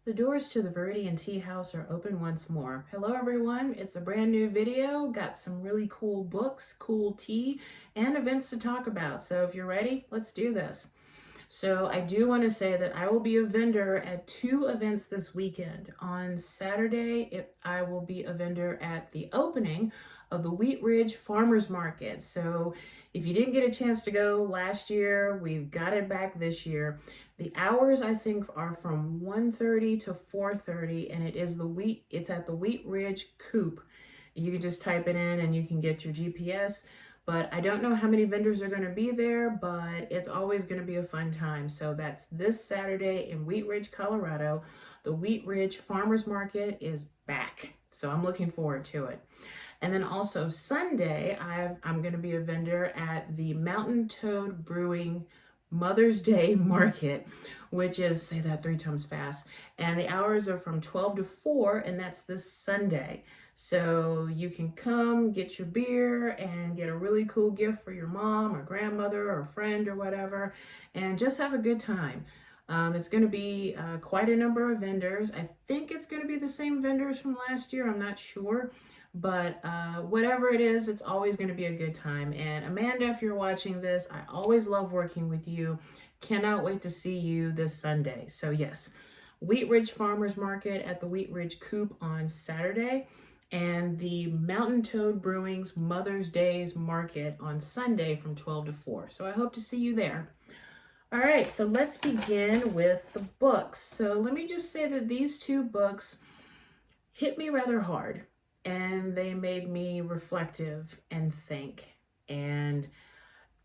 The doors to the Viridian tea house are open once more. Hello everyone, it's a brand new video, got some really cool books, cool tea, and events to talk about. So if you're ready, let's do this. So I do want to say that I will be a vendor at two events this weekend. On Saturday, I will be a vendor at the opening of the Wheat Ridge Farmers Market. So if you didn't get a chance to go last year, we've got it back this year. The hours I think are from 1:30 to 4:30, and it's at the Wheat Ridge Coop. You can just type it in and you can get your GPS. But I don't know how many vendors are going to be there, but it's always going to be a fun time. So that's this Saturday in Wheat Ridge, Colorado. The Wheat Ridge Farmers Market is back. So I'm looking forward to it. And then also Sunday, I'm going to be a vendor at the Mountain Toad Brewing Mother's Day Market, which is, say that 3 times fast. And the hours are from 12 to 4, and that's this Sunday. So you can come get your beer and get a really cool gift for your mom or grandmother or friend or whatever, and just have a good time. It's going to be quite a number of vendors. I think it's going to be the same vendors from last year. I'm not sure. But whatever it is, it's always going to be a good time. And Amanda, if you're watching this, I always love working with you. Cannot wait to see you this Sunday. So yes, Wheat Ridge Farmers Market at the Wheat Ridge Coop on Saturday, and the Mountain Toad Brewing's Mother's Day's Market on Sunday from 12 to 4. So I hope to see you there. All right, so let's begin with the books. So let me just say that these two books hit me rather hard, and they made me reflective and think. And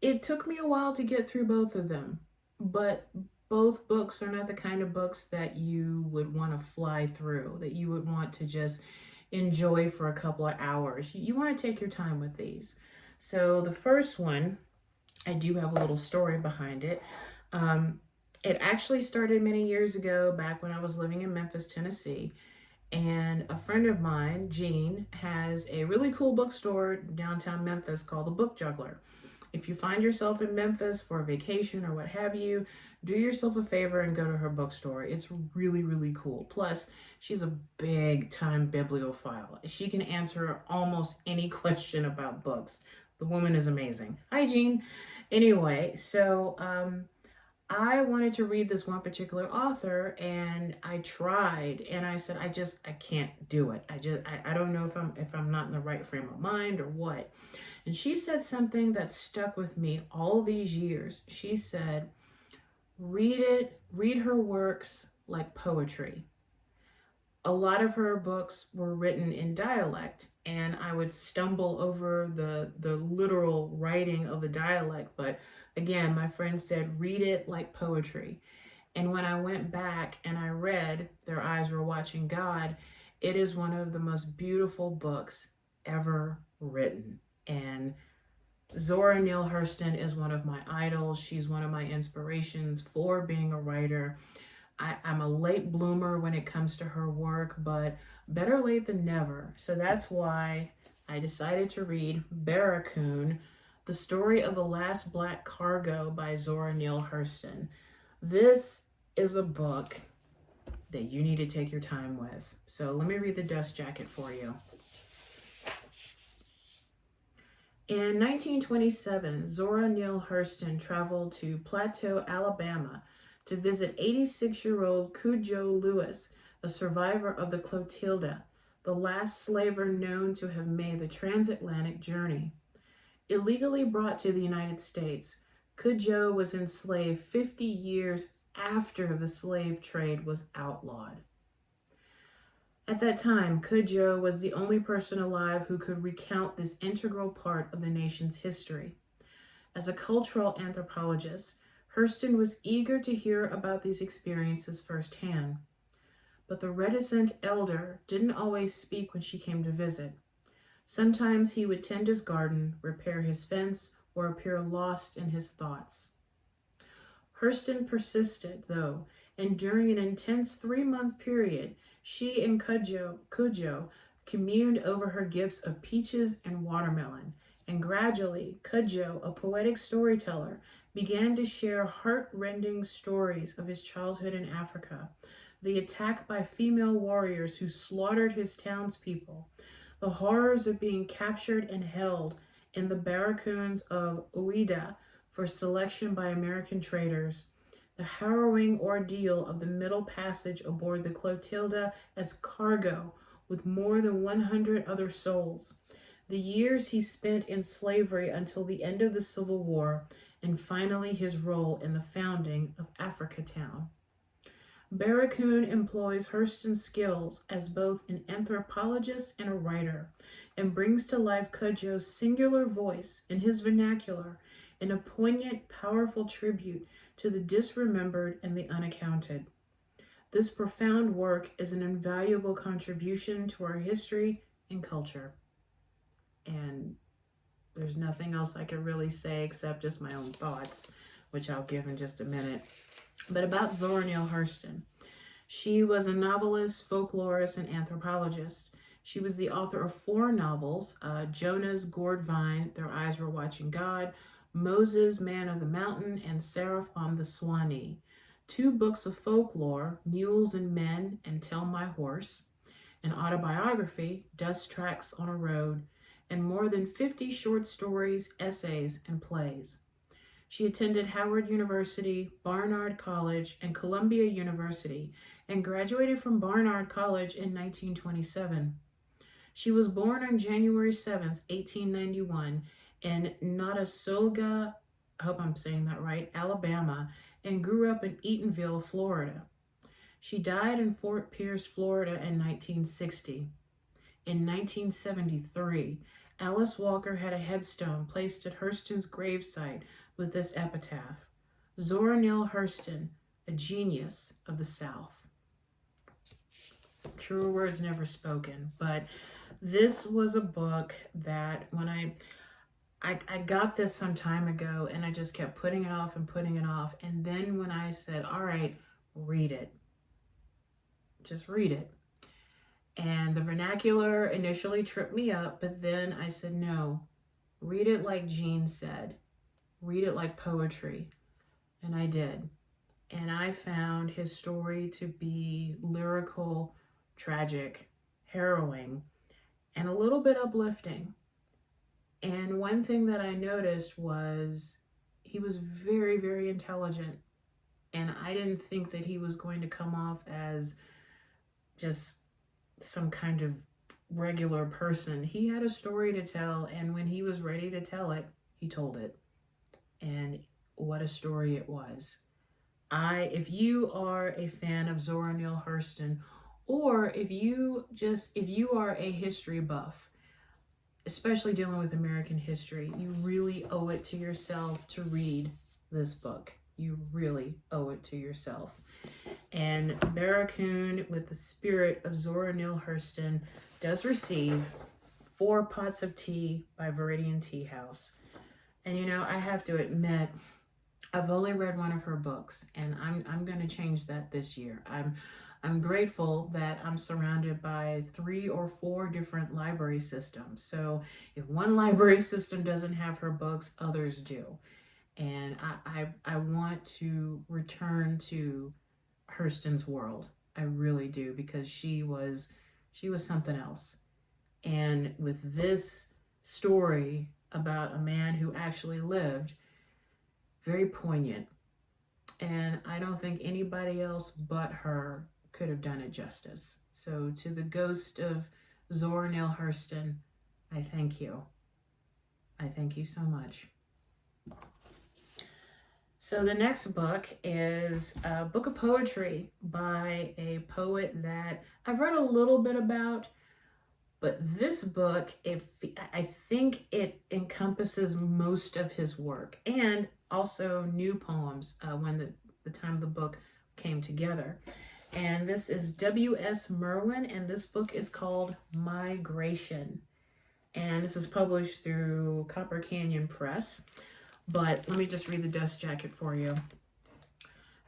it took me a while to get through both of them, but both books are not the kind of books that you would want to fly through, that you would want to just enjoy for a couple of hours. You want to take your time with these. So the first one, I do have a little story behind it. It actually started many years ago, back when I was living in Memphis, Tennessee. And a friend of mine, Jean, has a really cool bookstore downtown Memphis called the Book Juggler. If you find yourself in Memphis for a vacation or what have you, do yourself a favor and go to her bookstore. It's really, really cool. Plus, she's a big time bibliophile. She can answer almost any question about books. The woman is amazing. Hi, Jean. Anyway, so I wanted to read this one particular author, and I tried, and I said, I can't do it. I don't know if I'm not in the right frame of mind or what. And she said something that stuck with me all these years. She said, read her works like poetry. A lot of her books were written in dialect, and I would stumble over the literal writing of the dialect. But again, my friend said, read it like poetry. And when I went back and I read Their Eyes Were Watching God, it is one of the most beautiful books ever written. And Zora Neale Hurston is one of my idols. She's one of my inspirations for being a writer. I'm a late bloomer when it comes to her work, but better late than never. So that's why I decided to read Barracoon, The Story of the Last Black Cargo by Zora Neale Hurston. This is a book that you need to take your time with. So let me read the dust jacket for you. In 1927, Zora Neale Hurston traveled to Plateau, Alabama, to visit 86-year-old Cudjoe Lewis, a survivor of the Clotilda, the last slaver known to have made the transatlantic journey. Illegally brought to the United States, Cudjoe was enslaved 50 years after the slave trade was outlawed. At that time, Cudjoe was the only person alive who could recount this integral part of the nation's history. As a cultural anthropologist, Hurston was eager to hear about these experiences firsthand. But the reticent elder didn't always speak when she came to visit. Sometimes he would tend his garden, repair his fence, or appear lost in his thoughts. Hurston persisted, though, and during an intense 3-month period, she and Cudjoe communed over her gifts of peaches and watermelon. And gradually, Cudjoe, a poetic storyteller, began to share heart-rending stories of his childhood in Africa, the attack by female warriors who slaughtered his townspeople, the horrors of being captured and held in the barracoons of Ouida for selection by American traders, the harrowing ordeal of the Middle Passage aboard the Clotilda as cargo with more than 100 other souls, the years he spent in slavery until the end of the Civil War, and finally his role in the founding of Africatown. Barracoon employs Hurston's skills as both an anthropologist and a writer, and brings to life Cudjoe's singular voice in his vernacular in a poignant, powerful tribute to the disremembered and the unaccounted. This profound work is an invaluable contribution to our history and culture. And there's nothing else I can really say except just my own thoughts, which I'll give in just a minute. But about Zora Neale Hurston. She was a novelist, folklorist, and anthropologist. She was the author of 4 novels, Jonah's Gourd Vine, Their Eyes Were Watching God, Moses, Man of the Mountain, and Seraph on the Swanee. 2 books of folklore, Mules and Men and Tell My Horse, an autobiography, Dust Tracks on a Road, and more than 50 short stories, essays, and plays. She attended Howard University, Barnard College, and Columbia University, and graduated from Barnard College in 1927. She was born on January 7, 1891, in Notasulga, I hope I'm saying that right, Alabama, and grew up in Eatonville, Florida. She died in Fort Pierce, Florida in 1960. In 1973, Alice Walker had a headstone placed at Hurston's gravesite with this epitaph: Zora Neale Hurston, a genius of the South. Truer words never spoken, but this was a book that when I got this some time ago, and I just kept putting it off, and then when I said, all right, read it, just read it. And the vernacular initially tripped me up, but then I said, no, read it like Jean said. Read it like poetry. And I did. And I found his story to be lyrical, tragic, harrowing, and a little bit uplifting. And one thing that I noticed was he was very, very intelligent. And I didn't think that he was going to come off as just some kind of regular person. He had a story to tell, and when he was ready to tell it, he told it. And what a story it was. If you are a fan of Zora Neale Hurston, or if you are a history buff, especially dealing with American history, you really owe it to yourself to read this book. You really owe it to yourself. And Barracoon, with the spirit of Zora Neale Hurston, does receive 4 pots of tea by Viridian Tea House. And you know, I have to admit, I've only read one of her books, and I'm going to change that this year. I'm grateful that I'm surrounded by 3 or 4 different library systems. So if one library system doesn't have her books, others do. And I want to return to Hurston's world. I really do, because she was something else. And with this story about a man who actually lived, very poignant. And I don't think anybody else but her could have done it justice. So to the ghost of Zora Neale Hurston, I thank you. I thank you so much. So the next book is a book of poetry by a poet that I've read a little bit about, but this book, I think it encompasses most of his work, and also new poems when the time of the book came together. And this is W.S. Merwin, and this book is called Migration. And this is published through Copper Canyon Press. But let me just read the dust jacket for you.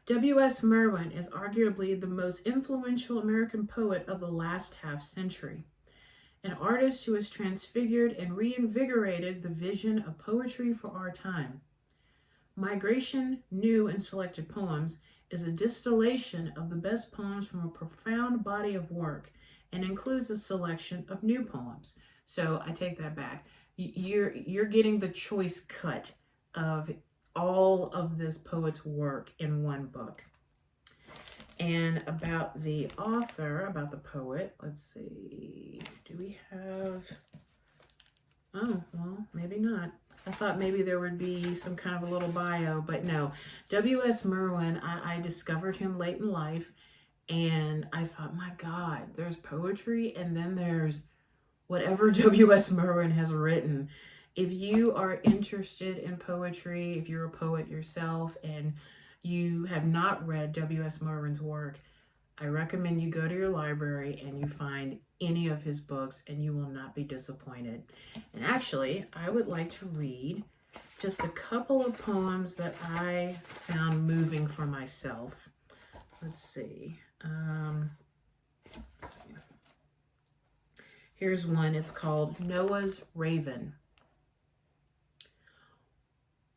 W.S. Merwin is arguably the most influential American poet of the last half-century, an artist who has transfigured and reinvigorated the vision of poetry for our time. Migration, New and Selected Poems is a distillation of the best poems from a profound body of work and includes a selection of new poems. So I take that back. You're getting the choice cut of all of this poet's work in one book. And about the author, about the poet, let's see, do we have, oh, well, maybe not. I thought maybe there would be some kind of a little bio, but no. W.S. Merwin, I discovered him late in life, and I thought, my God, there's poetry, and then there's whatever W.S. Merwin has written. If you are interested in poetry, if you're a poet yourself, and you have not read W.S. Merwin's work, I recommend you go to your library and you find any of his books and you will not be disappointed. And actually, I would like to read just a couple of poems that I found moving for myself. Let's see. Here's one. It's called Noah's Raven.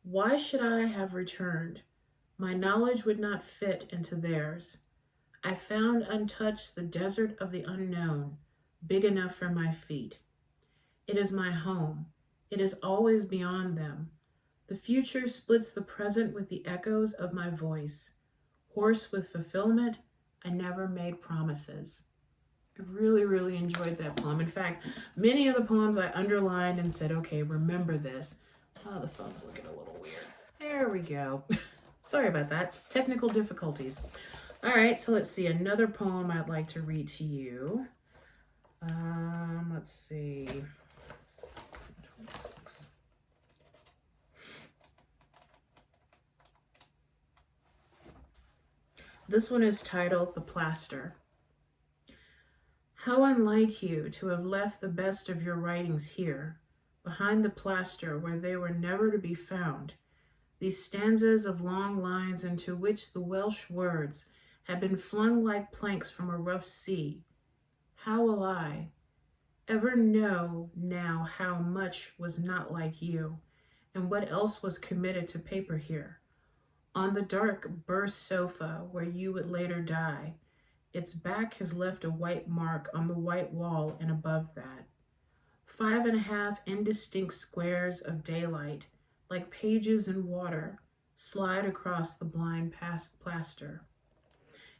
Why should I have returned? My knowledge would not fit into theirs. I found untouched the desert of the unknown, big enough for my feet. It is my home. It is always beyond them. The future splits the present with the echoes of my voice. Hoarse with fulfillment, I never made promises. I really, really enjoyed that poem. In fact, many of the poems I underlined and said, okay, remember this. Oh, the phone's looking a little weird. There we go. Sorry about that. Technical difficulties. All right, so let's see. Another poem I'd like to read to you. Let's see. 26. This one is titled The Plaster. How unlike you to have left the best of your writings here, behind the plaster where they were never to be found, these stanzas of long lines into which the Welsh words had been flung like planks from a rough sea. How will I ever know now how much was not like you, and what else was committed to paper here? On the dark burst sofa where you would later die, its back has left a white mark on the white wall and above that. 5.5 indistinct squares of daylight, like pages in water, slide across the blind plaster,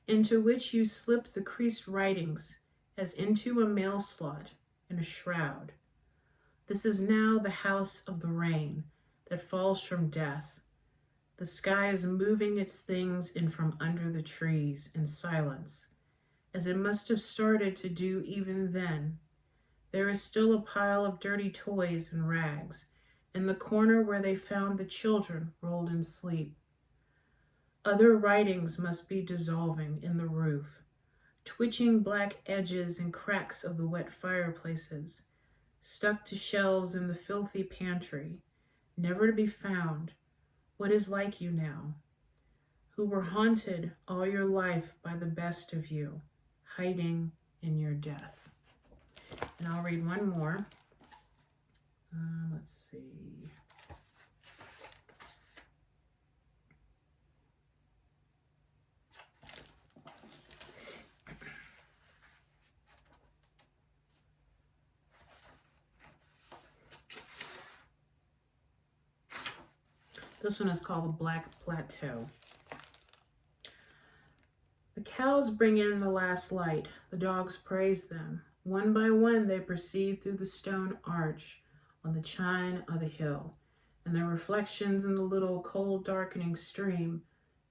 into which you slip the creased writings as into a mail slot in a shroud. This is now the house of the rain that falls from death. The sky is moving its things in from under the trees in silence, as it must have started to do even then. There is still a pile of dirty toys and rags in the corner where they found the children rolled in sleep. Other writings must be dissolving in the roof, twitching black edges and cracks of the wet fireplaces, stuck to shelves in the filthy pantry, never to be found. What is like you now, who were haunted all your life by the best of you, hiding in your death. And I'll read one more. Let's see. This one is called The Black Plateau. The cows bring in the last light. The dogs praise them. One by one they proceed through the stone arch on the chine of the hill, and their reflections in the little cold darkening stream,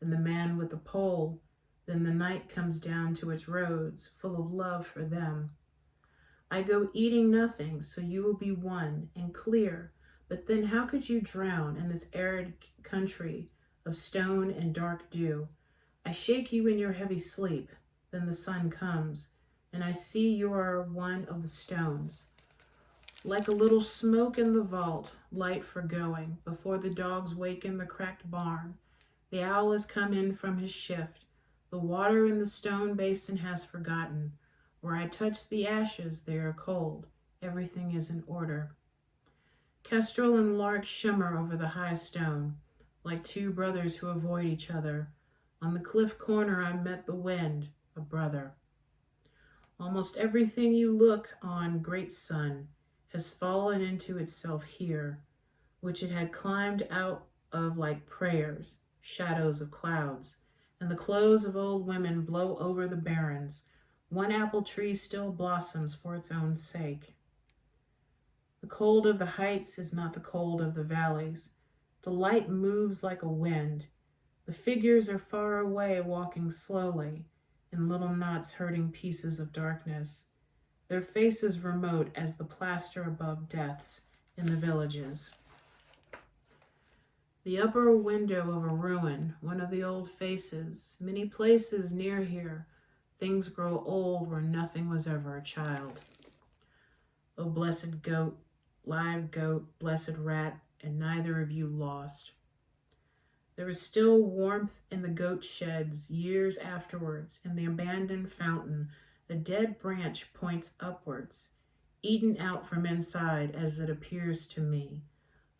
and the man with the pole. Then the night comes down to its roads, full of love for them. I go eating nothing, so you will be one and clear. But then how could you drown in this arid country of stone and dark dew? I shake you in your heavy sleep. Then the sun comes, and I see you are one of the stones. Like a little smoke in the vault, light for going, before the dogs wake in the cracked barn. The owl has come in from his shift. The water in the stone basin has forgotten. Where I touch the ashes, they are cold. Everything is in order. Kestrel and lark shimmer over the high stone. like two brothers who avoid each other. On the cliff corner I met the wind, a brother. Almost everything you look on, great sun, has fallen into itself here, which it had climbed out of like prayers, shadows of clouds, and the clothes of old women blow over the barrens. One apple tree still blossoms for its own sake. The cold of the heights is not the cold of the valleys. The light moves like a wind. The figures are far away, walking slowly, in little knots herding pieces of darkness. Their faces remote as the plaster above deaths in the villages. The upper window of a ruin, one of the old faces. Many places near here, things grow old where nothing was ever a child. O blessed goat, live goat, blessed rat, and neither of you lost. There is still warmth in the goat sheds years afterwards. In the abandoned fountain, a dead branch points upwards, eaten out from inside as it appears to me.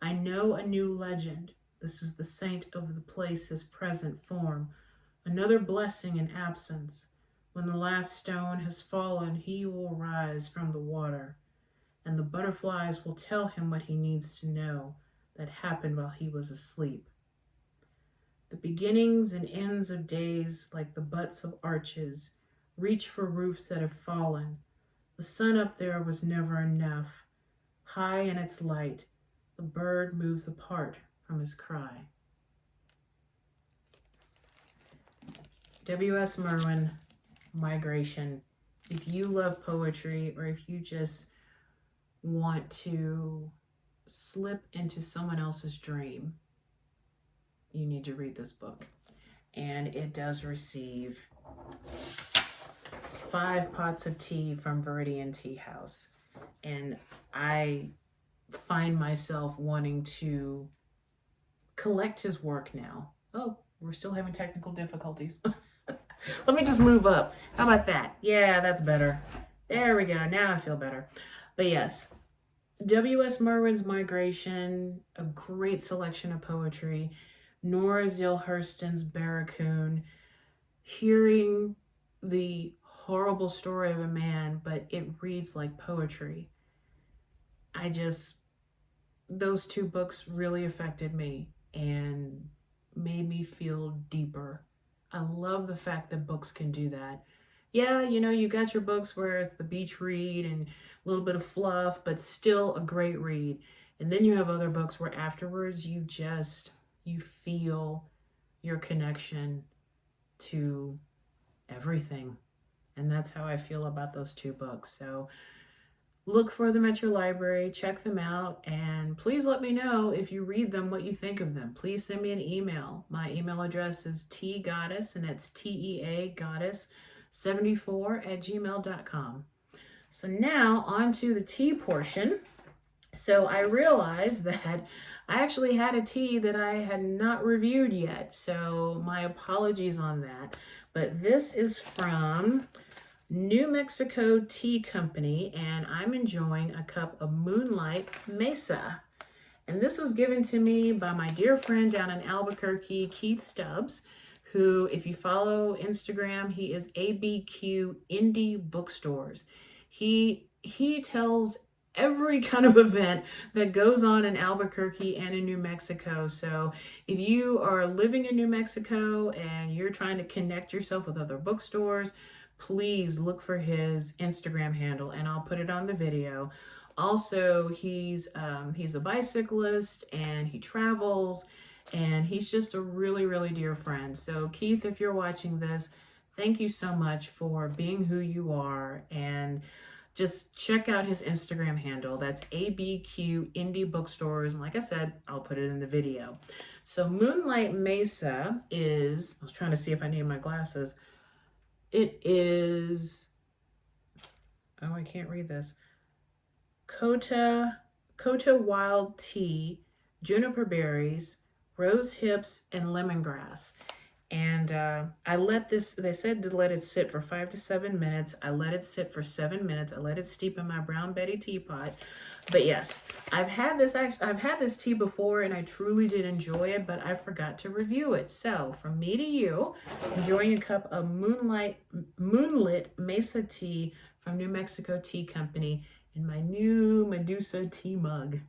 I know a new legend. This is the saint of the place, his present form. Another blessing in absence. When the last stone has fallen, he will rise from the water, and the butterflies will tell him what he needs to know that happened while he was asleep. The beginnings and ends of days, like the butts of arches, reach for roofs that have fallen. The sun up there was never enough. High in its light, the bird moves apart from his cry. W.S. Merwin, Migration. If you love poetry, or if you just want to slip into someone else's dream, you need to read this book. And it does receive 5 pots of tea from Viridian Tea House. And I find myself wanting to collect his work now. Oh, we're still having technical difficulties. Let me just move up. How about that? Yeah, that's better. There we go. Now I feel better. But yes, W.S. Merwin's Migration, a great selection of poetry. Nora Hurston's Barracoon, hearing the horrible story of a man, but it reads like poetry. Those 2 books really affected me and made me feel deeper. I love the fact that books can do that. Yeah, you got your books where it's the beach read and a little bit of fluff, but still a great read. And then you have other books where afterwards you feel your connection to everything. And that's how I feel about those 2 books. So look for them at your library, check them out, and please let me know if you read them, what you think of them. Please send me an email. My email address is tgoddess, and it's TEA goddess 74@gmail.com. So now on to the tea portion. So I realized that I actually had a tea that I had not reviewed yet. So my apologies on that. But this is from New Mexico Tea Company, and I'm enjoying a cup of Moonlight Mesa. And this was given to me by my dear friend down in Albuquerque, Keith Stubbs, who, if you follow Instagram, he is ABQ Indie Bookstores. He tells every kind of event that goes on in Albuquerque and in New Mexico. So if you are living in New Mexico and you're trying to connect yourself with other bookstores, please look for his Instagram handle, and I'll put it on the video. Also, he's a bicyclist and he travels, and he's just a really, really dear friend. So Keith, if you're watching this, thank you so much for being who you are, and just check out his Instagram handle. That's ABQ Indie Bookstores. And like I said, I'll put it in the video. So Moonlight Mesa is, I was trying to see if I need my glasses. It is, oh, I can't read this. Kota wild tea, juniper berries, rose hips, and lemongrass. And I let this, they said to let it sit for 5 to 7 minutes. I let it sit for 7 minutes. I let it steep in my Brown Betty teapot. But yes, I've had this tea before and I truly did enjoy it, but I forgot to review it. So from me to you, enjoying a cup of Moonlit Mesa tea from New Mexico Tea Company in my new Medusa tea mug.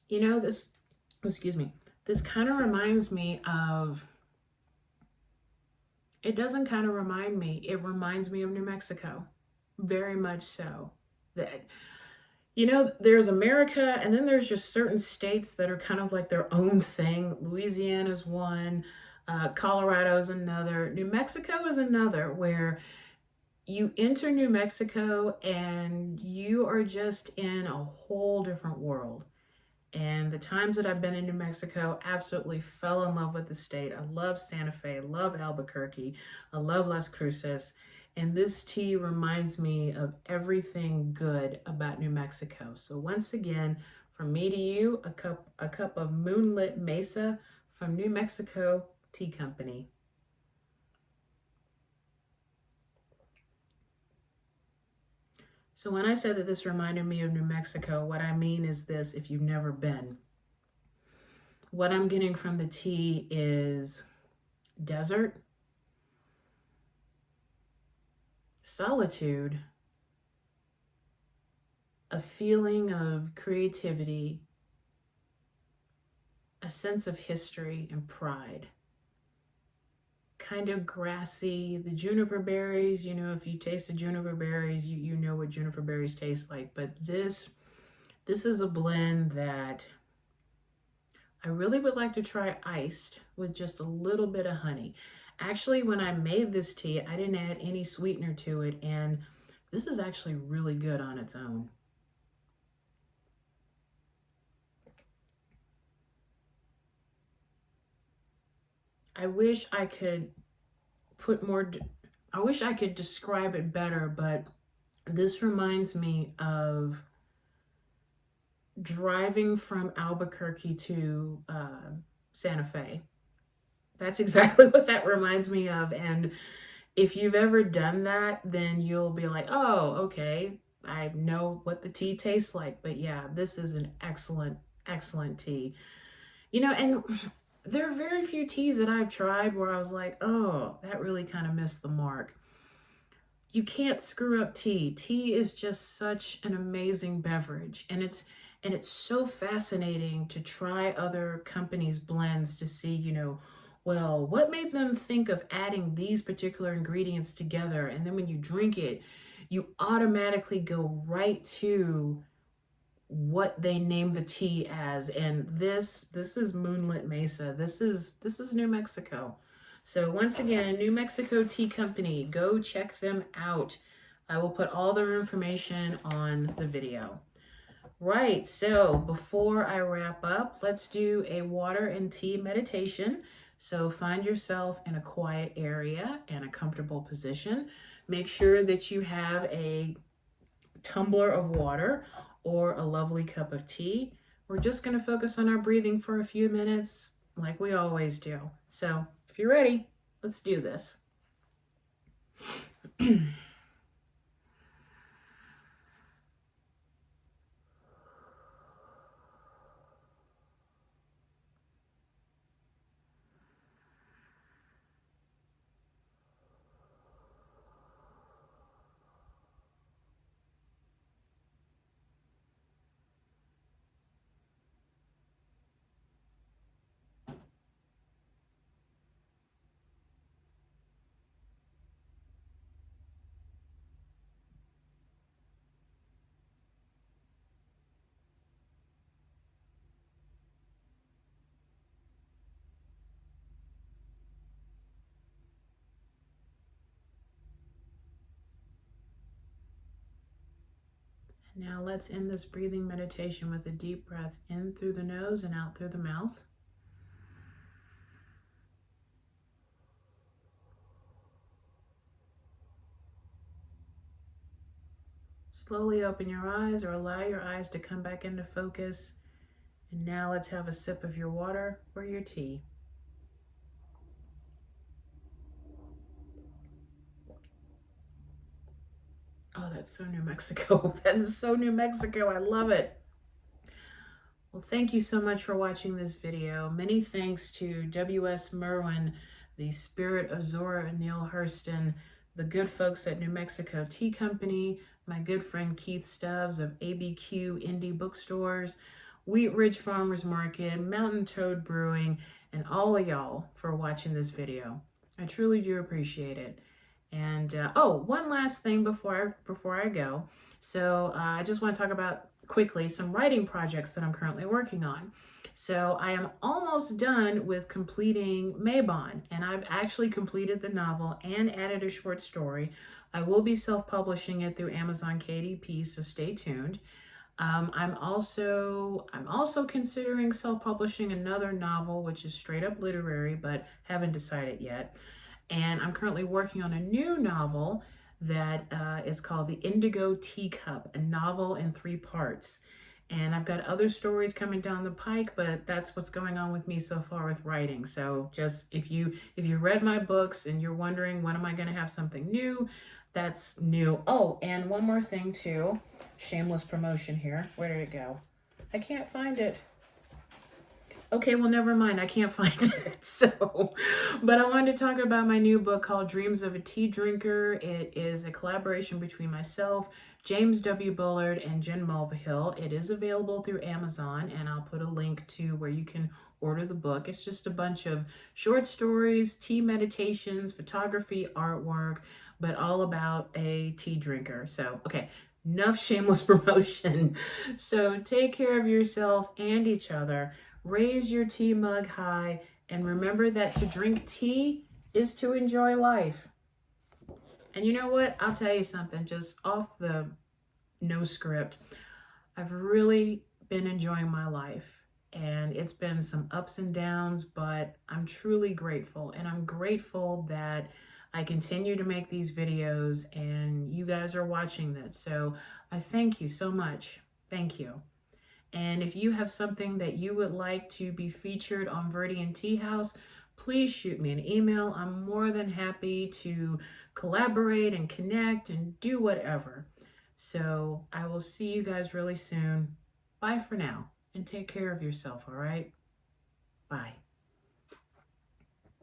You know, this, excuse me, this kind of reminds me of, it doesn't kind of remind me, it reminds me of New Mexico. Very much so. That, you know, there's America, and then there's just certain states that are kind of like their own thing. Louisiana's one, Colorado's another, New Mexico is another, where you enter New Mexico and you are just in a whole different world. And the times that I've been in New Mexico, absolutely fell in love with the state. I love Santa Fe, I love Albuquerque, I love Las Cruces. And this tea reminds me of everything good about New Mexico. So once again, from me to you, a cup of Moonlit Mesa from New Mexico Tea Company. So when I said that this reminded me of New Mexico, what I mean is this: if you've never been, what I'm getting from the tea is desert, solitude, a feeling of creativity, a sense of history and pride. Kind of grassy, the juniper berries, you know, if you taste the juniper berries, you know what juniper berries taste like. But this is a blend that I really would like to try iced with just a little bit of honey. Actually, when I made this tea, I didn't add any sweetener to it, and this is actually really good on its own. I wish I could put more, I wish I could describe it better, but this reminds me of driving from Albuquerque to Santa Fe. That's exactly what that reminds me of. And if you've ever done that, then you'll be like, oh, okay, I know what the tea tastes like. But yeah, this is an excellent, excellent tea. You know, and there are very few teas that I've tried where I was like, oh, that really kind of missed the mark. You can't screw up tea. Tea is just such an amazing beverage, and it's so fascinating to try other companies' blends to see, you know, well, what made them think of adding these particular ingredients together? And then when you drink it, you automatically go right to what they name the tea as. And this is Moonlit Mesa. This is New Mexico. So once again, New Mexico Tea Company, go check them out. I will put all their information on the video. Right, so before I wrap up, let's do a water and tea meditation. So find yourself in a quiet area and a comfortable position. Make sure that you have a tumbler of water or a lovely cup of tea. We're just going to focus on our breathing for a few minutes, like we always do. So if you're ready, let's do this. Now let's end this breathing meditation with a deep breath in through the nose and out through the mouth. Slowly open your eyes or allow your eyes to come back into focus. And now let's have a sip of your water or your tea. Oh, that's so New Mexico. That is so New Mexico. I love it. Well, thank you so much for watching this video. Many thanks to W.S. Merwin, the spirit of Zora and Neale Hurston, the good folks at New Mexico Tea Company, my good friend Keith Stubbs of ABQ Indie Bookstores, Wheat Ridge Farmers Market, Mountain Toad Brewing, and all of y'all for watching this video. I truly do appreciate it. And oh, one last thing before I go. So I just want to talk about quickly some writing projects that I'm currently working on. So I am almost done with completing Mabon, and I've actually completed the novel and added a short story. I will be self-publishing it through Amazon KDP, so stay tuned. I'm also considering self-publishing another novel, which is straight up literary, but haven't decided yet. And I'm currently working on a new novel that is called The Indigo Teacup, a novel in 3 parts. And I've got other stories coming down the pike, but that's what's going on with me so far with writing. So just if you read my books and you're wondering when am I going to have something new, that's new. Oh, and one more thing too. Shameless promotion here. Where did it go? I can't find it. Okay, well, never mind. I can't find it. So, but I wanted to talk about my new book called Dreams of a Tea Drinker. It is a collaboration between myself, James W. Bullard, and Jen Mulvihill. It is available through Amazon, and I'll put a link to where you can order the book. It's just a bunch of short stories, tea meditations, photography, artwork, but all about a tea drinker. So, okay, enough shameless promotion. So take care of yourself and each other. Raise your tea mug high, and remember that to drink tea is to enjoy life. And you know what? I'll tell you something, just off the no script. I've really been enjoying my life, and it's been some ups and downs, but I'm truly grateful. And I'm grateful that I continue to make these videos and you guys are watching this. So I thank you so much. Thank you. And if you have something that you would like to be featured on Viridian Tea House, please shoot me an email. I'm more than happy to collaborate and connect and do whatever. So I will see you guys really soon. Bye for now, and take care of yourself, all right? Bye.